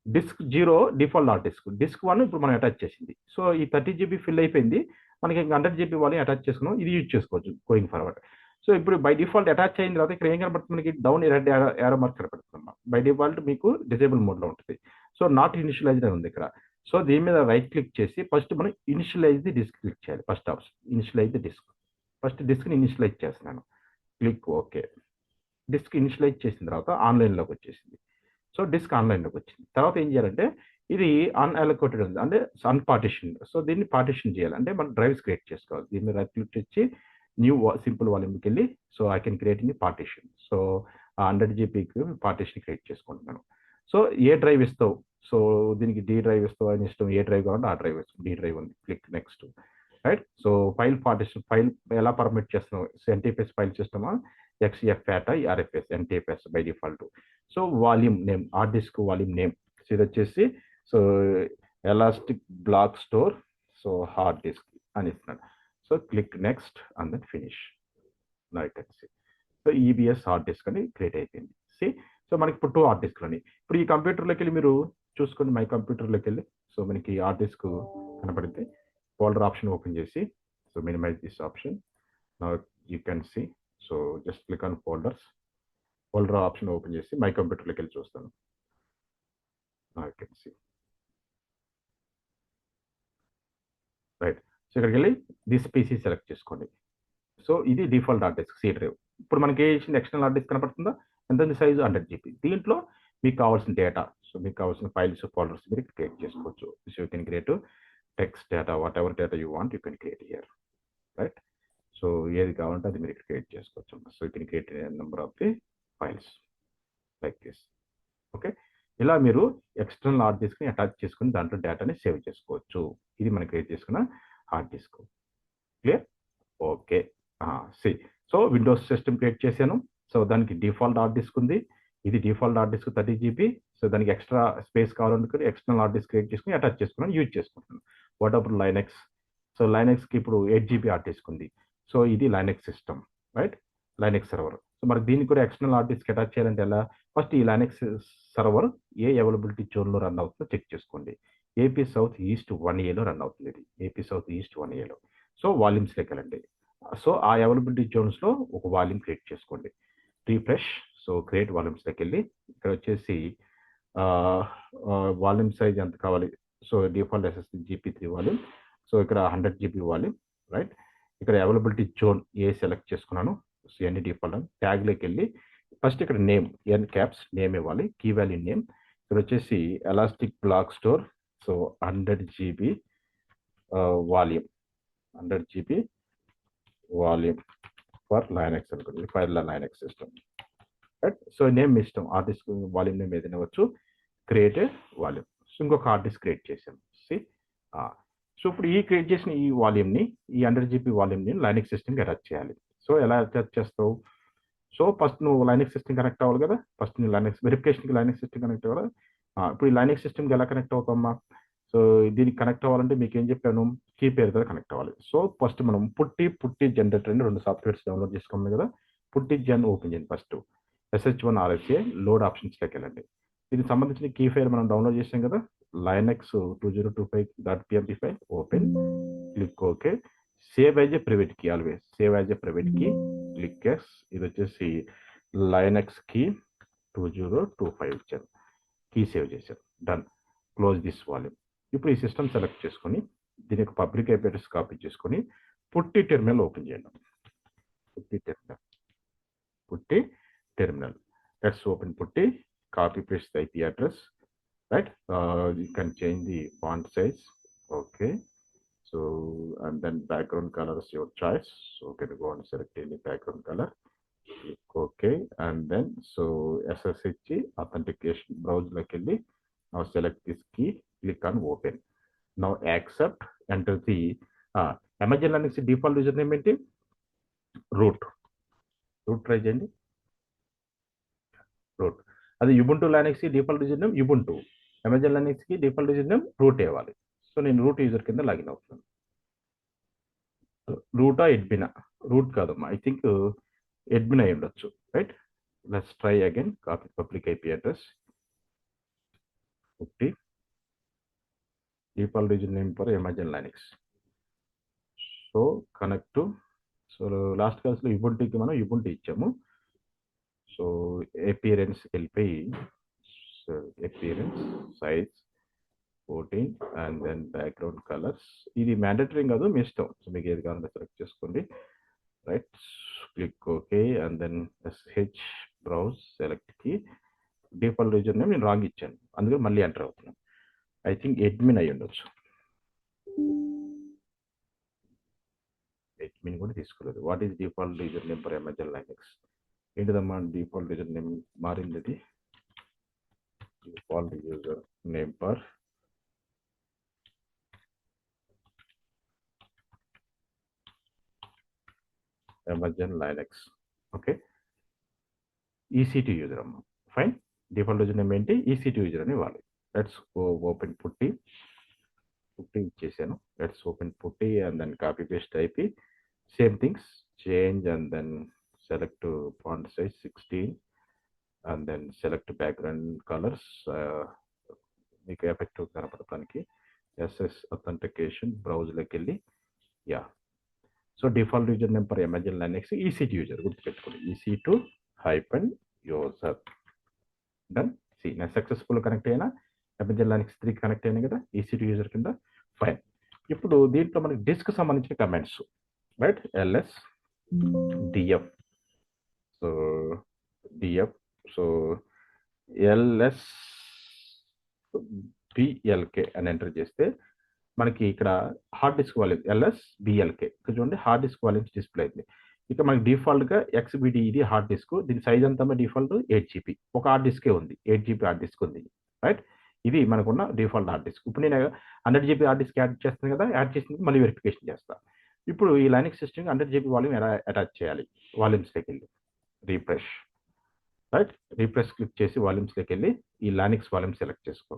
disk 0 default hard disk. Disk 1 ఇప్పుడు మనం అటాచ్ చేసింది. సో ఈ 30 GB ఫిల్ అయిపోయింది. మనకి 100 GB వాల్యూమ్ అటాచ్ చేసుకున్నాం. ఇది యూజ్ చేసుకోవచ్చు గోయింగ్ ఫార్వర్డ్. సో ఇప్పుడు బై డిఫాల్ట్ అటాచ్ అయిన తర్వాత ఇక్కడ ఏం కనపడుతుంది, మనకి డౌన్ రెడ్ యారో మార్క్ కనపడుతుంది. బై డిఫాల్ట్ మీకు డిసేబుల్ మోడ్లో ఉంటుంది. సో నాట్ ఇనిషియలైజ్డ్ అని ఉంది ఇక్కడ. సో దీని మీద రైట్ క్లిక్ చేసి ఫస్ట్ మనం ఇనిషియలైజ్ ది డిస్క్ క్లిక్ చేయాలి. First option initialize the disk. First డిస్క్ని ఇనిషియలైజ్ చేస్తున్నాను. Click okay. డిస్క్ ఇనిషియలైజ్ చేసిన తర్వాత ఆన్లైన్లోకి వచ్చేసింది. సో డిస్క్ ఆన్లైన్లోకి వచ్చింది. తర్వాత ఏం చేయాలంటే ఇది అన్అలొకేటెడ్ ఉంది అంటే అన్పార్టిషన్. సో దీన్ని పార్టిషన్ చేయాలి అంటే మనం డ్రైవ్స్ క్రియేట్ చేసుకోవాలి. దీని మీద రైట్ క్లిక్ చేసి న్యూ సింపుల్ వాల్యూమ్కి వెళ్ళి so I can create in the partition. So ఆ 100 జీబీకి పార్టీషన్ క్రియేట్ చేసుకుంటున్నాను. సో ఏ డ్రైవ్ ఇస్తావు, సో దీనికి డి డ్రైవ్ ఇస్తావు అని ఇష్టం, ఏ డ్రైవ్ కావాలంటే ఆ డ్రైవ్ ఇస్తాం. డి డ్రైవ్ ఉంది, click next. Right. So file partition, file ఎలా పర్మిట్ చేస్తున్నావు, ఎన్టీఎఫ్ఎస్ ఫైల్ సిస్టమా, ఎక్స్ఎఫ్ఆటా, RFS, NTFS by default. So volume name, hard disk volume name, so ఇది వచ్చేసి so elastic block store, so hard disk అని ఇస్తున్నాడు. So click next and then finish. Now you can see. So EBS hard disk అని create అయిపోయింది. C, so మనకి ఇప్పుడు 2 hard డిస్క్లు అని. ఇప్పుడు ఈ కంప్యూటర్లోకి వెళ్ళి మీరు చూసుకోండి, మై కంప్యూటర్లోకి వెళ్ళి సో మనకి హార్డ్ డిస్క్ కనపడింది. ఫోల్డర్ ఆప్షన్ ఓపెన్ చేసి, so minimise this option. Now you can see. So just click on folders. Folder option open చేసి మై కంప్యూటర్లోకి వెళ్ళి చూస్తాను. Now you can see. Right. So ఇక్కడికి వెళ్ళి దిస్ పీసీ సెలెక్ట్ చేసుకోండి. So ఇది default hard disk C drive. ఇప్పుడు మనకి ఏ ఎక్స్టర్నల్ హార్డ్ డిస్క్ కనపడుతుందా, ఎంత సైజు 100 జీబీ. దీంట్లో మీకు కావాల్సిన డేటా, సో మీకు కావాల్సిన ఫైల్స్, ఫోల్డర్స్ మీరు క్రియేట్ చేసుకోవచ్చు. So you can create text data, what ever data you want you can create here. Right. So ఏది కావాలంటే అది మీరు క్రియేట్ చేసుకోవచ్చు. So you can create number of the files like this. Okay. ఇలా మీరు external hard డిస్క్ని attach చేసుకుని దాంట్లో డేటాని సేవ్ చేసుకోవచ్చు. ఇది మనం క్రియేట్ చేసుకున్న hard disk. Clear? Okay. See, so Windows system create చేశాను. సో దానికి డిఫాల్ట్ హార్డ్ డిస్క్ ఉంది. ఇది default hard disk 30 GB. So దానికి ఎక్స్ట్రా స్పేస్ కావాలనుకుని ఎక్స్టర్నల్ హార్డ్ డిస్క్ క్రియేట్ చేసుకుని అటాచ్ చేసుకున్నాను, యూజ్ చేసుకుంటున్నాను. What about Linux? సో లైనెక్స్కి ఇప్పుడు 8 జీబీ హార్డ్ డిస్క్ ఉంది. సో ఇది Linux system, right, Linux server. So మరి దీనికి కూడా ఎక్స్టర్నల్ హార్డ్ డిస్క్ అటాచ్ చేయాలంటే ఎలా? ఫస్ట్ ఈ లైనెక్స్ సర్వర్ ఏ అవైలబిలిటీ జోన్లో రన్ అవుతుందో చెక్ చేసుకోండి. ఏపీ సౌత్ ఈస్ట్ 1Aలో రన్ అవుతుంది. ఇది ఏపీ సౌత్ ఈస్ట్ 1Aలో. సో వాల్యూమ్స్లోకి వెళ్ళండి. సో ఆ అవైలబిలిటీ జోన్స్లో ఒక వాల్యూమ్ క్రియేట్ చేసుకోండి. రీఫ్రెష్. సో క్రియేట్ వాల్యూమ్స్లోకి వెళ్ళి ఇక్కడ వచ్చేసి వాల్యూమ్ సైజ్ ఎంత కావాలి? So default SSD GP3 volume. So ఇక్కడ 100 జీబీ వాల్యూమ్. రైట్. ఇక్కడ అవైలబిలిటీ జోన్ ఏ సెలెక్ట్ చేసుకున్నాను, సో ఎన్ని డిఫాల్ట్ ట్యాగ్లోకి వెళ్ళి ఫస్ట్ ఇక్కడ నేమ్, ఎన్ క్యాప్స్ నేమ్ ఇవ్వాలి, కీ వాల్యూ నేమ్. ఇక్కడ వచ్చేసి elastic block store, so 100 GB volume, 100 GB volume for Linux అనుకోండి, file Linux system. Right. So name ఇష్టం, హార్డ్ డిస్క్ వాల్యూమ్ నేమ్ ఏదైనా వచ్చు. Create volume. సో ఇంకొక hard disk create చేసాం. See, so ఇప్పుడు ఈ క్రియేట్ చేసిన ఈ వాల్యూమ్ని, ఈ 100 జీబీ వాల్యూమ్ని లైనెక్స్ సిస్టమ్కి అటాచ్ చేయాలి. సో ఎలా అటాచ్ చేస్తావు? సో ఫస్ట్ నువ్వు లైనెక్స్ సిస్టమ్ కనెక్ట్ అవ్వాలి కదా. ఫస్ట్ నువ్వు లైనెక్స్ వెరిఫికేషన్కి లైనెక్స్ సిస్టమ్ కనెక్ట్ అవ్వాలి. ఇప్పుడు ఈ లైనెక్స్ సిస్టమ్కి ఎలా కనెక్ట్ అవుతామా? సో దీనికి కనెక్ట్ అవ్వాలంటే మీకు ఏం చెప్పాను, కీ పేరుతో కనెక్ట్ అవ్వాలి. సో ఫస్ట్ మనం పుట్టి జనరేటర్ అని 2 సాఫ్ట్వేర్స్ డౌన్లోడ్ చేసుకోండి కదా. పుట్టి జన్ ఓపెన్ చేయండి. ఫస్ట్ SH1 RFA లోడ్ ఆప్షన్స్లోకి వెళ్ళండి. దీనికి సంబంధించిన కీ ఫైల్ మనం డౌన్లోడ్ చేసాం కదా, Linux 2025.pmp file. Open, click okay. Save as a private key, always save as a private key. Click yes. ఇది వచ్చేసి లైనెక్స్ కీ 2025 ఇచ్చాను, కీ సేవ్ చేశాను. డన్. Close this volume. ఇప్పుడు ఈ సిస్టమ్ సెలెక్ట్ చేసుకొని దీని యొక్క పబ్లిక్ ఐపీ అడ్రస్ కాపీ చేసుకొని పుట్టి టెర్మినల్ ఓపెన్ చేయండి. PuTTY terminal. Let's open PuTTY. Copy paste the IP address. Right. You can change the font size. Okay. So and then background color is your choice. So you can go and select any background color. Click OK. And then so SSH authentication browse like now select this key. Click on open. Now accept. Enter the Amazon Linux default username ఏంటి? root try చేయండి. Root. అది Ubuntu Linux కి default user name Ubuntu, Amazon Linux కి default user name root ఇవ్వాలి. So నేను root user కింద login అవుతున్నాను. రూటా ఎడ్మినా? రూట్ కాదమ్మా, ఐ థింక్ ఎడ్మిన్ అయి ఉండొచ్చు. Right. Let's try again. Copy public IP address 50, default user name for Amazon Linux. So connect to, so last క్లాస్లో యుబుంటుకి మనం యుబుంటు ఇచ్చాము. సో అపియరెన్స్ వెళ్ళిపోయి appearance size 14 and then background colours. ఇది mandatory కాదు, మీ ఇష్టం. సో మీకు ఏది కావాలంటే సెలెక్ట్ చేసుకోండి. Right. Click okay. And then SH browse select కి డిఫాల్ట్ యూజర్ నేమ్ నేను రాంగ్ ఇచ్చాను, అందుకే మళ్ళీ ఎంటర్ అవుతున్నాను. ఐ థింక్ అడ్మిన్ అయ్యి ఉండొచ్చు. అడ్మిన్ కూడా తీసుకోలేదు. What is default user name for Amazon Linux? ఏంటిదమ్మా డిఫాల్ట్ యూజర్ నేమ్ మారింది. అది default user name for Amazon Linux. Okay, EC2 user అమ్మా. ఫైన్, డిఫాల్ట్ యూజర్ నేమ్ ఏంటి, EC2 యూజర్ అని ఇవ్వాలి. లెట్స్ ఓపెన్ పుట్టి ఇచ్చేసాను. Let's open PuTTY and then copy paste అయిపోయి same things change and then select font size 16 and then select background colours. మీకు effective కనపడటానికి SS authentication బ్రౌజ్లోకి వెళ్ళి yeah. So default user name for Amazon Linux EC2 user గుర్తుపెట్టుకోండి. EC2 user done. నేను successful connect అయినా Amazon Linux 3 connect అయినా కదా EC2 user కింద. ఫైన్. ఇప్పుడు దీంట్లో మనకి డిస్క్ సంబంధించిన comments right. LS DF so DF so LS BLK అని ఎంటర్ చేస్తే మనకి ఇక్కడ hard disk volume LS BLK ఇక్కడ చూడండి హార్డ్ డిస్క్ వాల్యూమ్స్ డిస్ప్లే అయింది. ఇక మనకి డిఫాల్ట్గా XBD ఇది హార్డ్ డిస్క్. దీని సైజ్ అంతా డిఫాల్ట్ 8GB. ఒక హార్డ్ డిస్కే ఉంది, 8GB హార్డ్ డిస్క్ ఉంది రైట్. ఇది మనకున్న డిఫాల్ట్ హార్డ్ డిస్క్. ఇప్పుడు నేను 100GB హార్డ్ డిస్క్ యాడ్ చేస్తాను కదా, యాడ్ చేసింది మళ్ళీ వెరిఫికేషన్ చేస్తాను. ఇప్పుడు ఈ లైనక్స్ సిస్టమ్కి 100GB వాల్యూమ్ ఎలా అటాచ్ చేయాలి, వాల్యూమ్స్లోకి వెళ్ళి రీఫ్రెష్ రైట్. రీఫ్రెష్ క్లిక్ చేసి వాల్యూమ్స్లోకి వెళ్ళి ఈ లైనక్స్ వాల్యూమ్ సెలెక్ట్ చేసుకో.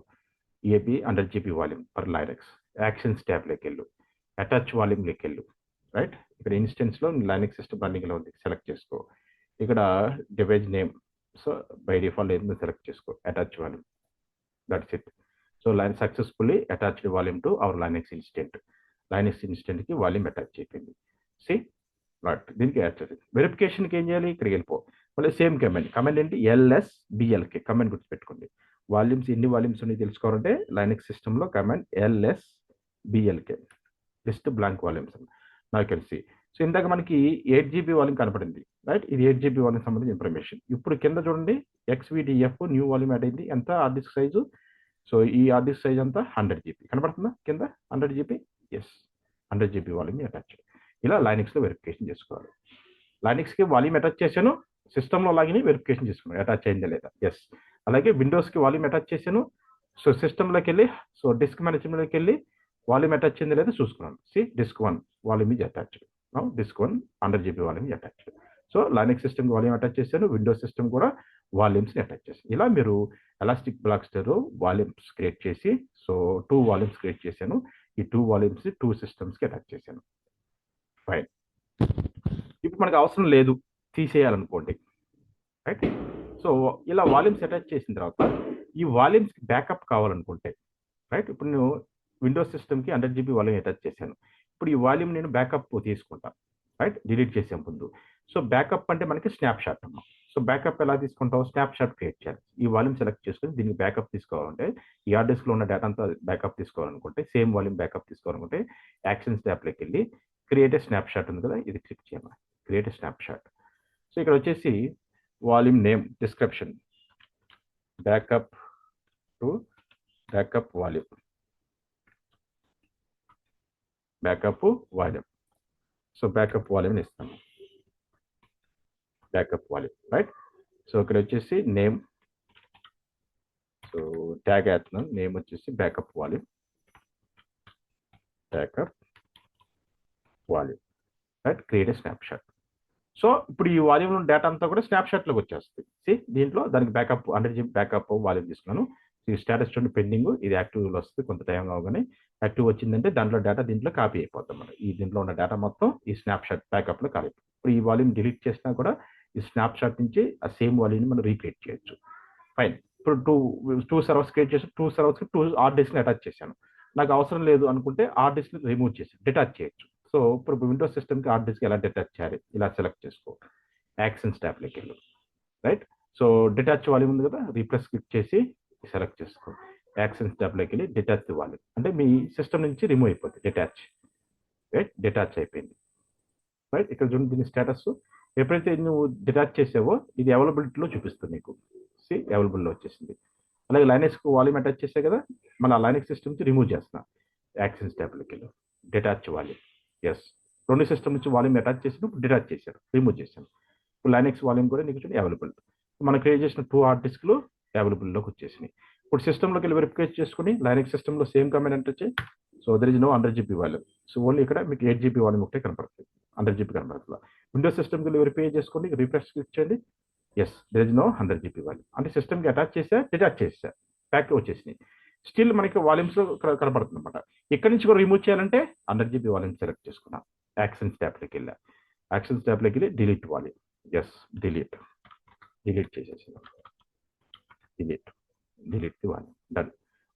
AB 100GB volume for Linux. Actions ట్యాబ్లోకి వెళ్ళు, అటాచ్ వాల్యూమ్లోకి వెళ్ళు రైట్. ఇక్కడ ఇన్స్టెన్స్లో లైనక్స్ సిస్టమ్ రన్నింగ్లో ఉంది, సెలెక్ట్ చేసుకో. ఇక్కడ device name so by default ఏందో సెలెక్ట్ చేసుకో, attach volume. That's it. So line successfully attached volume to our Linux instance. Linux ఇన్స్టెంట్కి వాల్యూమ్ అటాచ్ అయిపోయింది. See right. దీనికి యాడ్ చేసింది. వెరిఫికేషన్కి ఏం చేయాలి, ఇక్కడికి వెళ్ళిపో. మళ్ళీ సేమ్ కమెంట్ ఏంటి LS BLK కమెంట్ గుర్తుపెట్టుకోండి. వాల్యూమ్స్ ఎన్ని వాల్యూమ్స్ ఉన్నాయి తెలుసుకోవాలంటే లైనక్స్ సిస్టంలో command LS BLK list blank volumes నాకు తెలిసి. సో ఇందాక మనకి 8GB వాల్యూమ్ కనపడింది రైట్. ఇది 8GB వాల్యూమ్ సంబంధించిన ఇన్ఫర్మేషన్. ఇప్పుడు కింద చూడండి XVDF న్యూ వాల్యూమ్ యాడ్ అయింది. ఎంత హార్డ్ డిస్క్ సైజు, సో ఈ హార్డ్ డిస్క్ సైజ్ అంతా 100GB కనపడుతుందా కింద 100GB. Yes, 100GB volume attach. ఇలా లైనక్స్లో వెరిఫికేషన్ చేసుకోవాలి. లైనక్స్కి వాల్యూమ్ అటాచ్ చేశాను, సిస్టంలో లాగిన్ వెరిఫికేషన్ చేసుకున్నాను అటాచ్ అయిందా లేదా. ఎస్. అలాగే విండోస్కి వాల్యూమ్ అటాచ్ చేశాను. సో సిస్టంలోకి వెళ్ళి సో డిస్క్ మేనేజ్మెంట్లోకి వెళ్ళి వాల్యూమ్ అటాచ్ అయిందా లేదా చూసుకున్నాను. C disk 1 volume is attached. Disk 1 100GB volume is attached. So Linux system volume attach చేశాను, విండోస్ సిస్టమ్ కూడా వాల్యూమ్స్ని అటాచ్ చేశాను. ఇలా మీరు ఎలాస్టిక్ బ్లాక్స్టర్ వాల్యూమ్స్ క్రియేట్ చేసి సో 2 వాల్యూమ్స్ క్రియేట్ చేశాను. ఈ 2 వాల్యూమ్స్ 2 సిస్టమ్స్కి అటాచ్ చేశాను. ఫైన్. ఇప్పుడు మనకు అవసరం లేదు, తీసేయాలనుకోండి రైట్. సో ఇలా వాల్యూమ్స్ అటాచ్ చేసిన తర్వాత ఈ వాల్యూమ్స్కి బ్యాకప్ కావాలనుకుంటే రైట్. ఇప్పుడు నేను విండోస్ సిస్టమ్కి 100GB వాల్యూమ్ అటాచ్ చేశాను. ఇప్పుడు ఈ వాల్యూమ్ నేను బ్యాకప్ తీసుకుంటాను రైట్, డిలీట్ చేసే ముందు. సో బ్యాకప్ అంటే మనకి స్నాప్ షాట్ అమ్మా. సో బ్యాకప్ ఎలా తీసుకుంటావు, స్నాప్ షాట్ క్రియేట్ చేయాలి. ఈ వాల్యూమ్ సెలెక్ట్ చేసుకుని దీనికి బ్యాకప్ తీసుకోవాలంటే ఈ హార్డ్ డిస్క్లో ఉన్న డేటా అంతా బ్యాకప్ తీసుకోవాలనుకుంటే సేమ్ వాల్యూమ్ బ్యాకప్ తీసుకోవాలనుకుంటే యాక్షన్స్ ట్యాబ్లోకి వెళ్ళి క్రియేట్ ఏ స్నాప్ షాట్ ఉంది కదా, ఇది క్లిక్ చేయాలి. Create a snap shot. So ఇక్కడ వచ్చేసి volume name description backup to backup volume, backup volume. So backup volume ఇస్తాను, బ్యాకప్ వాల్యూమ్ రైట్. సో ఇక్కడ వచ్చేసి నేమ్, సో ట్యాగ్ వేస్తున్నాను. నేమ్ వచ్చేసి backup volume, backup volume right. Create snap shot. So ఇప్పుడు ఈ volume data అంతా కూడా snap షాట్లోకి వచ్చేస్తుంది. సి దీంట్లో దానికి బ్యాకప్ 100GB బ్యాకప్ వాల్యూమ్ తీసుకున్నాను. ఈ స్టేటస్ చూడండి పెండింగ్, ఇది యాక్టివ్లో వస్తుంది కొంత టైం అవగానే. యాక్టివ్ వచ్చిందంటే దాంట్లో డేటా దీంట్లో కాపీ అయిపోతాం మనం. ఈ దీంట్లో ఉన్న డేటా మొత్తం ఈ స్నాప్ షాట్ బ్యాకప్లో కాపీ. ఇప్పుడు ఈ వాల్యూమ్ డిలీట్ చేసినా కూడా ఈ స్నాప్ షాట్ నుంచి ఆ సేమ్ వాల్యూమ్ని మనం రీక్రియేట్ చేయొచ్చు. ఫైన్. ఇప్పుడు టూ సర్వర్స్ క్రియేట్ చేసి 2 సర్వర్స్కి 2 హార్డ్ డిస్క్ని అటాచ్ చేశాను. నాకు అవసరం లేదు అనుకుంటే హార్డ్ డిస్క్ని రిమూవ్ చేశాను, డిటాచ్ చేయొచ్చు. సో ఇప్పుడు విండోస్ సిస్టమ్కి హార్డ్ డిస్క్ ఎలా డిటాచ్ చేయాలి, ఇలా సెలెక్ట్ చేసుకో. యాక్షన్స్ ట్యాబ్లోకి వెళ్ళు రైట్. సో డిటాచ్ వాల్యూమ్ ఉంది కదా, రీప్లేస్ క్లిక్ చేసి సెలెక్ట్ చేసుకో. యాక్షన్స్ ట్యాబ్లోకి వెళ్ళి డిటాచ్ వాల్యూమ్ అంటే మీ సిస్టమ్ నుంచి రిమూవ్ అయిపోతుంది, డిటాచ్ రైట్. డిటాచ్ అయిపోయింది రైట్. ఇక్కడ చూడండి దీని స్టేటస్. ఎప్పుడైతే నువ్వు డిటాచ్ చేసావో ఇది అవైలబిలిటీలో చూపిస్తుంది నీకు. సి అవైలబుల్లో వచ్చేసింది. అలాగే లైనక్స్కి వాల్యూమ్ అటాచ్ చేసే కదా, మన లైనక్స్ సిస్టమ్ నుంచి రిమూవ్ చేస్తున్నా. యాక్షన్స్ ట్యాబ్లోకి వెళ్ళి డిటాచ్ వాల్యూమ్. ఎస్, 2 సిస్టమ్ నుంచి వాల్యూమ్ అటాచ్ చేసినప్పుడు డిటాచ్ చేశాను, రిమూవ్ చేశాను. ఇప్పుడు లైనెక్స్ వాల్యూమ్ కూడా నీకు చూడండి అవైలబుల్. మనం క్రియేట్ చేసిన 2 హార్డ్ డిస్క్లు అవైలబుల్లోకి వచ్చేసినాయి. ఇప్పుడు సిస్టంలోకి వెళ్ళి వెరిఫై చేసుకుని లైనెక్స్ సిస్టంలో సేమ్ కమాండ్ ఎంటర్ చేయి. So there is no 100 GB volume. So only ఇక్కడ మీకు 8 GB వాల్యూమ్ ఒకటే కనపడుతుంది, 100 GB కనపడుతుంది. విండోస్ సిస్టమ్కి వెళ్ళి వెరిఫై చేసుకోండి, రిఫ్రెష్ క్లిక్ చేయండి. Yes, there is no 100 GB volume. అంటే సిస్టమ్కి అటాచ్ చేసా, డిటాచ్ చేసా, ప్యాక్ వచ్చేసినాయి. స్టిల్ మనకి వాల్యూమ్స్ కనపడుతుంది అనమాట. ఇక్కడ నుంచి కూడా రిమూవ్ చేయాలంటే 100 GB వాల్యూమ్ సెలెక్ట్ చేసుకున్నాం. యాక్షన్స్ ట్యాబ్లోకి వెళ్ళా, యాక్షన్స్ ట్యాబ్లోకి వెళ్ళి డిలీట్ వాల్యూమ్. ఎస్, డిలీట్ చేసేసి delete volume. Done,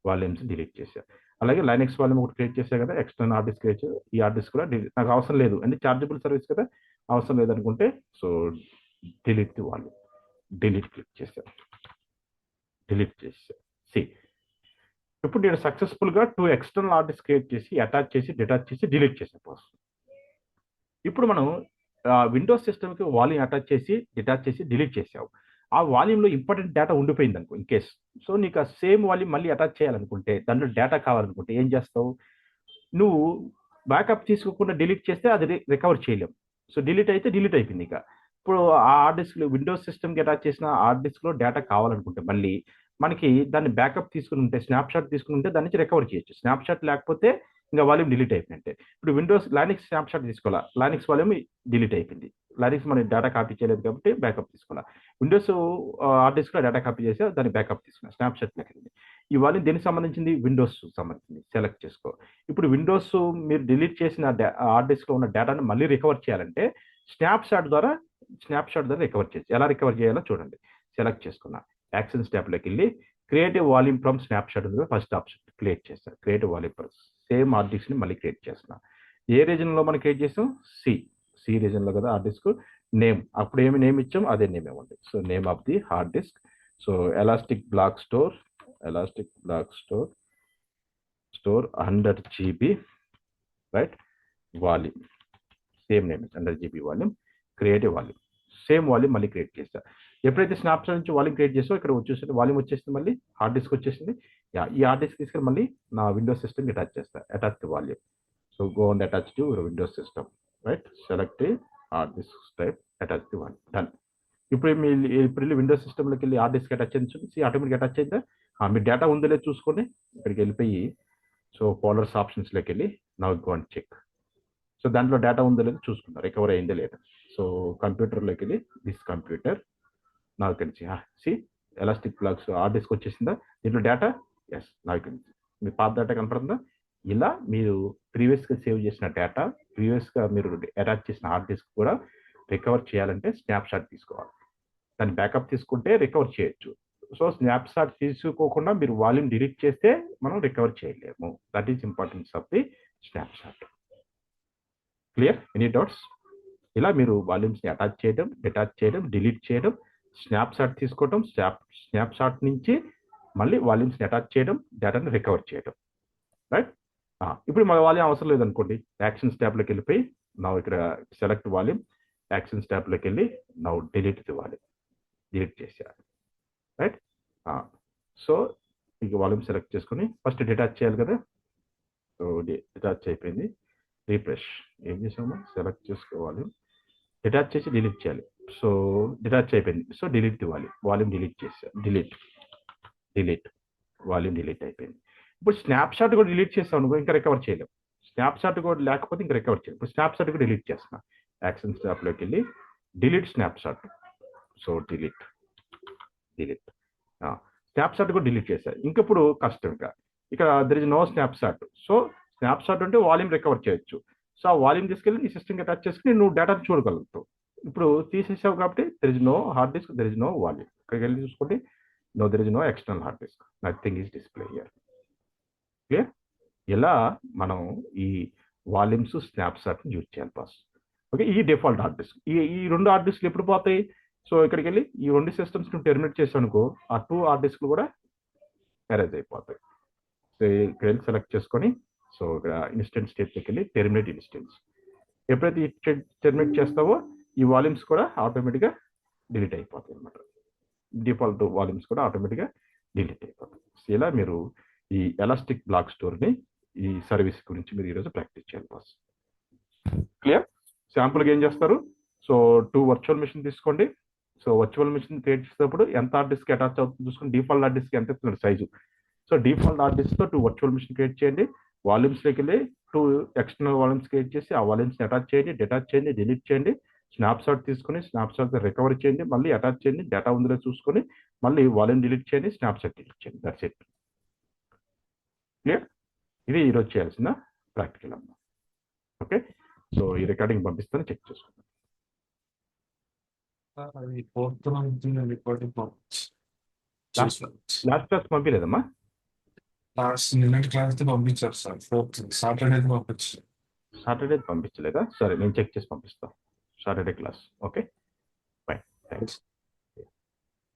volumes delete చేసా. అలాగే లైనెక్స్ వాల్యూమ్ ఒకటి క్రియేట్ చేసా కదా, ఎక్స్టర్నల్ హార్డ్ డిస్క్ క్రియేట్ చేసా. ఈ హార్డ్ డిస్క్ కూడా నాకు అవసరం లేదు అంటే చార్జబుల్ సర్వీస్ కదా, అవసరం లేదనుకుంటే so delete volume, delete click చేసా, డిలీట్ చేసా. సి, ఇప్పుడు నేను సక్సెస్ఫుల్గా 2 ఎక్స్టర్నల్ హార్డ్ డిస్క్ క్రియేట్ చేసి అటాచ్ చేసి డిటాచ్ చేసి డిలీట్ చేసాను. ఇప్పుడు మనం విండోస్ సిస్టమ్కి వాల్యూమ్ అటాచ్ చేసి డిటాచ్ చేసి డిలీట్ చేసావు. ఆ వాల్యూమ్లో ఇంపార్టెంట్ డేటా ఉండిపోయింది అనుకో ఇన్ కేస్. సో నీకు ఆ సేమ్ వాల్యూమ్ మళ్ళీ అటాచ్ చేయాలనుకుంటే, దాంట్లో డేటా కావాలనుకుంటే ఏం చేస్తావు, నువ్వు బ్యాకప్ తీసుకోకుండా డిలీట్ చేస్తే అది రికవర్ చేయలేం. సో డిలీట్ అయితే డిలీట్ అయిపోయింది. ఇక ఇప్పుడు ఆ హార్డ్ డిస్క్లో విండోస్ సిస్టమ్కి అటాచ్ చేసిన హార్డ్ డిస్క్లో డేటా కావాలనుకుంటే మళ్ళీ మనకి దాన్ని బ్యాకప్ తీసుకుని ఉంటే, స్నాప్షాట్ తీసుకుని ఉంటే దాని నుంచి రికవర్ చేయొచ్చు. స్నాప్షాట్ లేకపోతే ఇంకా వాల్యూమ్ డిలీట్ అయిపోయిందంటే. ఇప్పుడు విండోస్ లైనెక్స్ స్నాప్షాట్ తీసుకోవాలా, లైనెక్స్ వాల్యూమ్ డిలీట్ అయిపోయింది. లైనెక్స్ మన డేటా కాపీ చేయలేదు కాబట్టి బ్యాకప్ తీసుకోవాలా. విండోస్ హార్డ్ డిస్క్లో డేటా కాపీ చేసి దాన్ని బ్యాకప్ తీసుకున్నా, స్నాప్షాట్ లేకపోయింది. ఈ వాల్యూమ్ దేనికి సంబంధించింది, విండోస్ సంబంధించింది. సెలెక్ట్ చేసుకో. ఇప్పుడు విండోస్ మీరు డిలీట్ చేసిన హార్డ్ డిస్క్లో ఉన్న డేటాను మళ్ళీ రికవర్ చేయాలంటే స్నాప్షాట్ ద్వారా రికవర్ చేసి, ఎలా రికవర్ చేయాలో చూడండి. సెలెక్ట్ చేసుకున్నా, యాక్షన్స్ ట్యాబ్లోకి వెళ్ళి క్రియేటివ్ వాల్యూమ్ ఫ్రమ్ స్నాప్షాట్ ఉంది, ఫస్ట్ ఆప్షన్ క్రియేట్ చేస్తాను. Create volume from same hard డిస్క్ని మళ్ళీ క్రియేట్ చేస్తున్నా. ఏ రీజన్లో మనం క్రియేట్ చేస్తాం, సి రీజన్లో కదా హార్డ్ డిస్క్. నేమ్ అప్పుడు ఏమి నేమ్ ఇచ్చాం అదే నేమ్ ఇవ్వండి. So name of the hard disk, so elastic block store 100 GB, right. Volume same name 100 GB volume, creative volume same volume మళ్ళీ క్రియేట్ చేస్తా. ఎప్పుడైతే స్నాప్షాట్ నుంచి వాల్యూమ్ క్రియేట్ చేస్తో ఇక్కడ వచ్చేసింది, వాల్యూమ్ వచ్చేసింది, మళ్ళీ హార్డ్ డిస్క్ వచ్చేసింది. ఈ హార్డ్ డిస్క్ తీసుకొని మళ్ళీ నా విండోస్ సిస్టమ్కి అటాచ్ చేస్తా. Attach to volume, so go and attach to Windows system, right. Select hard disk type, attach to volume, done. ఇప్పుడు వెళ్ళి విండోస్ సిస్టమ్లోకి వెళ్ళి హార్డ్ డిస్క్ అటాచ్ చేయించండి. ఆటోమేటిక్ అటాచ్ అయిందా, మీ డేటా ఉందో లేదో చూసుకొని ఇక్కడికి వెళ్ళిపోయి సో ఫోల్డర్స్ ఆప్షన్స్లోకి వెళ్ళి now go and check. So దాంట్లో డేటా ఉందో లేదో చూసుకున్నారు, రికవర్ అయిందో లేదా. సో కంప్యూటర్లోకి వెళ్ళి దిస్ కంప్యూటర్ నాకు తెలిసి C elastic blocks hard disk వచ్చేసిందా, దీంట్లో డేటా ఎస్ నాకు తెలిసి మీ పాత డేటా కనపడుతుందా. ఇలా మీరు ప్రీవియస్గా సేవ్ చేసిన డేటా, ప్రీవియస్గా మీరు అటాచ్ చేసిన హార్డ్ డిస్క్ కూడా రికవర్ చేయాలంటే స్నాప్షాట్ తీసుకోవాలి. దాన్ని బ్యాకప్ తీసుకుంటే రికవర్ చేయొచ్చు. సో స్నాప్షాట్ తీసుకోకుండా మీరు వాల్యూమ్ డిలీట్ చేస్తే మనం రికవర్ చేయలేము. That is importance of the snapshot. Clear, any doubts? ఇలా మీరు వాల్యూమ్స్ని అటాచ్ చేయడం, డిటాచ్ చేయడం, డిలీట్ చేయడం, స్నాప్షాట్ తీసుకోవడం, స్నాప్షాట్ నుంచి మళ్ళీ వాల్యూమ్స్ని అటాచ్ చేయడం, డేటాని రికవర్ చేయడం, రైట్. ఇప్పుడు మన వాల్యూమ్ అవసరం లేదనుకోండి, యాక్షన్స్ ట్యాబ్లోకి వెళ్ళిపోయి నా ఇక్కడ సెలెక్ట్ వాల్యూమ్, యాక్షన్స్ ట్యాబ్లోకి వెళ్ళి నా డిలీట్ ది వాల్యూమ్, డిలీట్ చేసేయాలి, రైట్. సో ఇక వాల్యూమ్ సెలెక్ట్ చేసుకుని ఫస్ట్ డిటాచ్ చేయాలి కదా. సో డిటాచ్ అయిపోయింది. రీఫ్రెష్ ఏం చేసాము, సెలెక్ట్ చేసుకోవాలి, డిటాచ్ చేసి డిలీట్ చేయాలి. సో డిటాచ్ అయిపోయింది. So delete the volume delete చేసా, డిలీట్ వాల్యూమ్ డిలీట్ అయిపోయింది. ఇప్పుడు స్నాప్షాట్ కూడా డిలీట్ చేస్తాం అనుకో, ఇంకా రికవర్ చేయలేం. స్నాప్షాట్ కూడా లేకపోతే ఇంకా రికవర్ చేయలేం. ఇప్పుడు స్నాప్షాట్ కూడా డిలీట్ చేస్తున్నా, యాక్షన్ స్నాప్లోకి వెళ్ళి delete snapshot. So delete snapshot కూడా డిలీట్ చేశారు. ఇంకప్పుడు కష్టంగా ఇక్కడ there is no snapshot. So snapshot అంటే వాల్యూమ్ రికవర్ చేయొచ్చు. సో ఆ వాల్యూమ్ తీసుకెళ్ళి నీ సిస్టమ్కి అటాచ్ చేసుకుని నువ్వు డేటాను చూడగలుగుతావు. ఇప్పుడు తీసేసావు కాబట్టి there is no hard disk, there is no volume. ఇక్కడికి వెళ్ళి చూసుకోండి, no there is no external hard disk, nothing is display here. Clear? ఇలా మనం ఈ వాల్యూమ్స్ స్నాప్షాట్ని యూజ్ చేయాలి బాస్. ఓకే, ఈ డిఫాల్ట్ హార్డ్ డిస్క్, ఈ 2 హార్డ్ డిస్క్లు ఎప్పుడు పోతాయి. సో ఇక్కడికి వెళ్ళి ఈ 2 సిస్టమ్స్ నువ్వు టెర్మినేట్ చేసావు అనుకో, ఆ 2 హార్డ్ డిస్క్లు కూడా ఎరేజ్ అయిపోతాయి. సో ఇక్కడ వెళ్ళి సెలెక్ట్ చేసుకొని, సో ఇక్కడ ఇన్స్టెంట్ స్టేట్లోకి వెళ్ళి టెర్మినేట్ ఇన్స్టెన్స్. ఎప్పుడైతే టెర్మినేట్ చేస్తావో ఈ వాల్యూమ్స్ కూడా ఆటోమేటిక్గా డిలీట్ అయిపోతాయి అనమాట. డిఫాల్ట్ వాల్యూమ్స్ కూడా ఆటోమేటిక్గా డిలీట్ అయిపోతాయి. సో ఇలా మీరు ఈ ఎలాస్టిక్ బ్లాక్ స్టోర్ని, ఈ సర్వీస్ గురించి మీరు ఈరోజు ప్రాక్టీస్ చేయాలి బాస్. క్లియర్? శాంపుల్గా ఏం చేస్తారు, సో 2 వర్చువల్ మిషన్ తీసుకోండి. సో వర్చువల్ మిషన్ క్రియేట్ చేసేటప్పుడు ఎంత హార్డ్ డిస్క్ అటాచ్ అవుతుంది చూసుకొని డిఫాల్ట్ హార్డ్ డిస్క్ ఎంత ఇస్తుంది సైజు. సో డిఫాల్ట్ హార్డ్ డిస్క్తో 2 వర్చువల్ మిషన్ క్రియేట్ చేయండి. వాల్యూమ్స్లోకి వెళ్ళి 2 ఎక్స్టర్నల్ వాల్యూమ్స్ క్రియేట్ చేసి ఆ వాల్యూమ్స్ని అటాచ్ చేయండి, డిటాచ్ చేయండి, డిలీట్ చేయండి. స్నాప్షాట్ తీసుకొని స్నాప్షాట్ రికవర్ చేయండి, మళ్ళీ అటాచ్ చేయండి, డేటా ఉందో చూసుకొని మళ్ళీ వాల్యూమ్ డిలీట్ చేయండి, స్నాప్షాట్ డిలీట్ చేయండి. That's it. క్లియర్? ఇది ఈరోజు చేయాల్సిన ప్రాక్టికల్ అమ్మా. ఓకే, సో ఈ రికార్డింగ్ పంపిస్తాను, చెక్ చేసుకోండి. లాస్ట్ క్లాస్ పంపించలేదమ్మా? నిన్నటి క్లాస్ పంపించారు సార్. సాటర్డే పంపించారు. సాటర్డే పంపించలేదా? సరే, నేను చెక్ చేసి పంపిస్తాను Saturday class. Okay, bye, thanks.